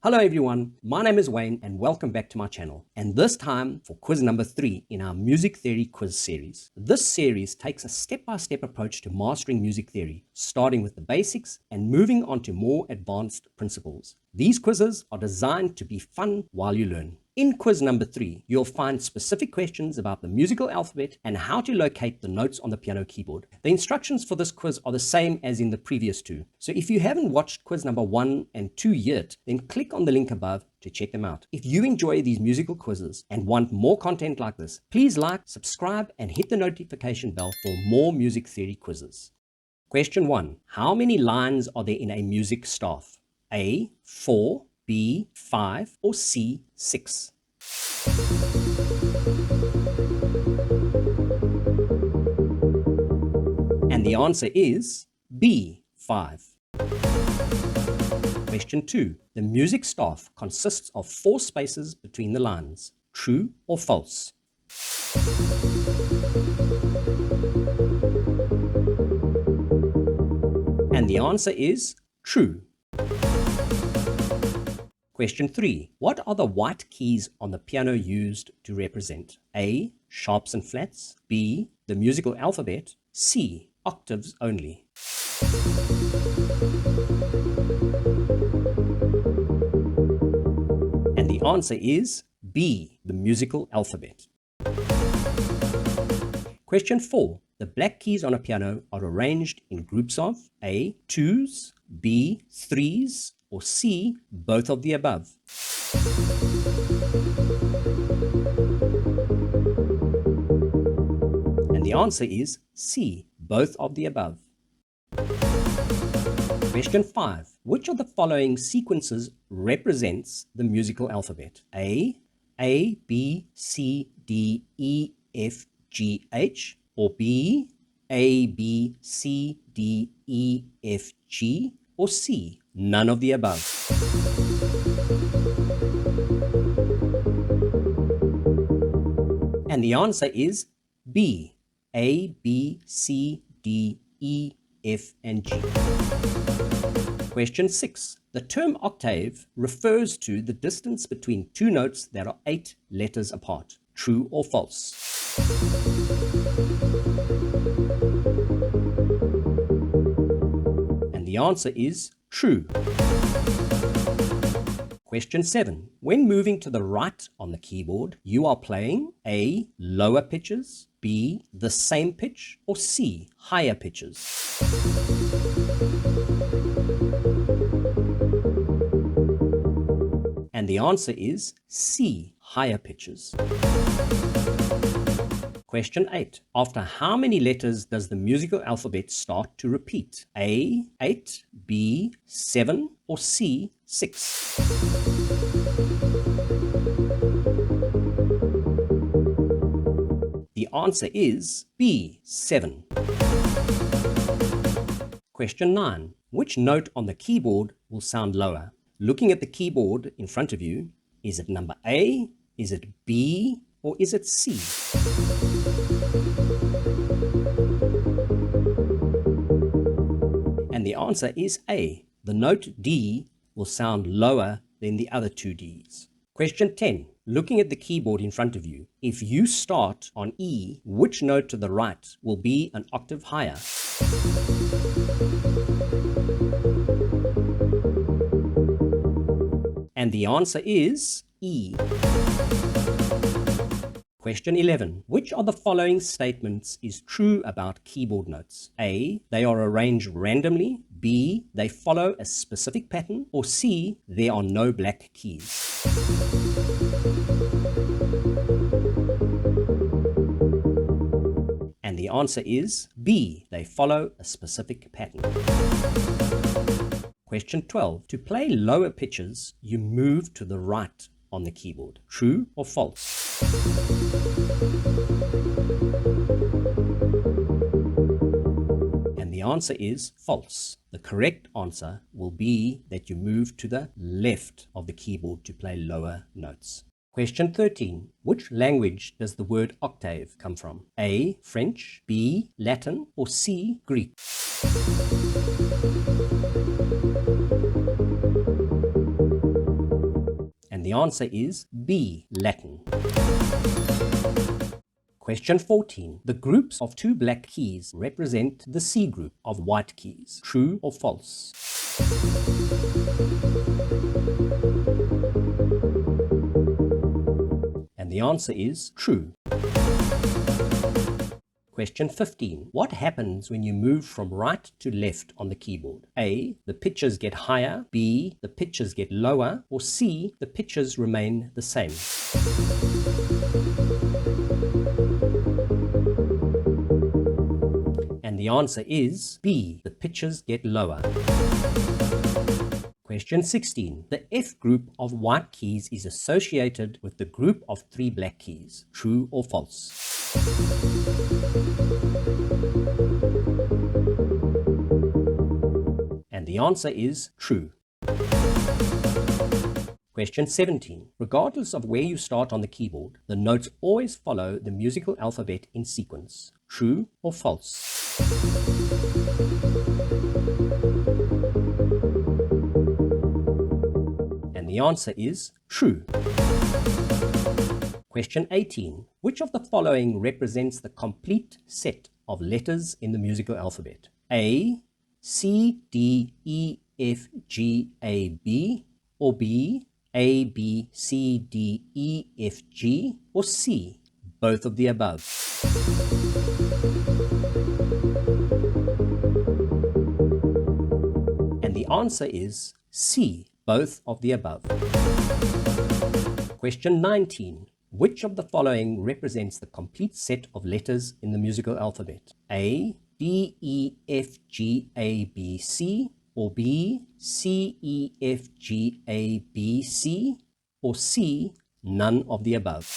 Hello everyone, my name is Wayne and welcome back to my channel. And this time for quiz number 3 in our music theory quiz series. This series takes a step-by-step approach to mastering music theory, starting with the basics and moving on to more advanced principles. These quizzes are designed to be fun while you learn. In quiz number 3, you'll find specific questions about the musical alphabet and how to locate the notes on the piano keyboard. The instructions for this quiz are the same as in the previous two. So if you haven't watched quiz number 1 and 2 yet, then click on the link above to check them out. If you enjoy these musical quizzes and want more content like this, please like, subscribe, and hit the notification bell for more music theory quizzes. Question 1. How many lines are there in a music staff? A, 4, B, 5, or C, 6? And the answer is B, 5. Question 2. The music staff consists of 4 spaces between the lines. True or false? And the answer is true. Question 3. What are the white keys on the piano used to represent? A, sharps and flats. B, the musical alphabet. C, octaves only. And the answer is B, the musical alphabet. Question 4. The black keys on a piano are arranged in groups of A, 2s, B, 3s, or C, both of the above. And the answer is C, both of the above. Question 5. Which of the following sequences represents the musical alphabet? A, B, C, D, E, F, G, H, or B, A, B, C, D, E, F, G, or C, none of the above? And the answer is B, A, B, C, D, E, F, and G. Question 6. The term octave refers to the distance between two notes that are 8 letters apart. True or false? And the answer is true. Question 7. When moving to the right on the keyboard, you are playing A, lower pitches, B, the same pitch, or C, higher pitches. And the answer is C, higher pitches. Question 8. After how many letters does the musical alphabet start to repeat? A, 8, B, 7, or C, 6? The answer is B, 7. Question 9. Which note on the keyboard will sound lower? Looking at the keyboard in front of you, is it number A, is it B, or is it C? And the answer is A. The note D will sound lower than the other two Ds. Question 10. Looking at the keyboard in front of you, if you start on E, which note to the right will be an octave higher? And the answer is E. Question 11. Which of the following statements is true about keyboard notes? A, they are arranged randomly. B, they follow a specific pattern. Or C, there are no black keys. And the answer is B, they follow a specific pattern. Question 12. To play lower pitches, you move to the right on the keyboard. True or false? And the answer is false. The correct answer will be that you move to the left of the keyboard to play lower notes. Question 13. Which language does the word octave come from? A, French, B, Latin, or C, Greek? the answer is B, Latin. Question 14. The groups of two black keys represent the C group of white keys. True or false? And the answer is true. Question 15. What happens when you move from right to left on the keyboard? A, the pitches get higher, B, the pitches get lower, or C, the pitches remain the same? And the answer is B, the pitches get lower. Question 16. The F group of white keys is associated with the group of three black keys. True or false? And the answer is true. Question 17. Regardless of where you start on the keyboard, the notes always follow the musical alphabet in sequence. True or false? And the answer is true. Question 18. Which of the following represents the complete set of letters in the musical alphabet? A, C, D, E, F, G, A, B, or B, A, B, C, D, E, F, G, or C, both of the above? And the answer is C, both of the above. Question 19. Which of the following represents the complete set of letters in the musical alphabet? A, D, E, F, G, A, B, C, or B, C, E, F, G, A, B, C, or C, none of the above?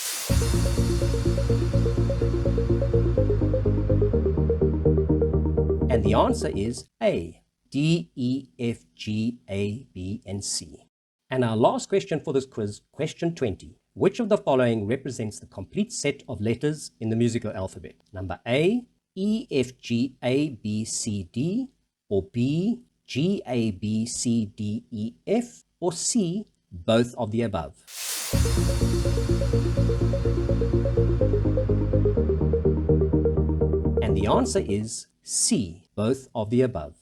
And the answer is A, D, E, F, G, A, B, and C. And our last question for this quiz, question 20. Which of the following represents the complete set of letters in the musical alphabet? Number A, E, F, G, A, B, C, D, or B, G, A, B, C, D, E, F, or C, both of the above? And the answer is C, both of the above.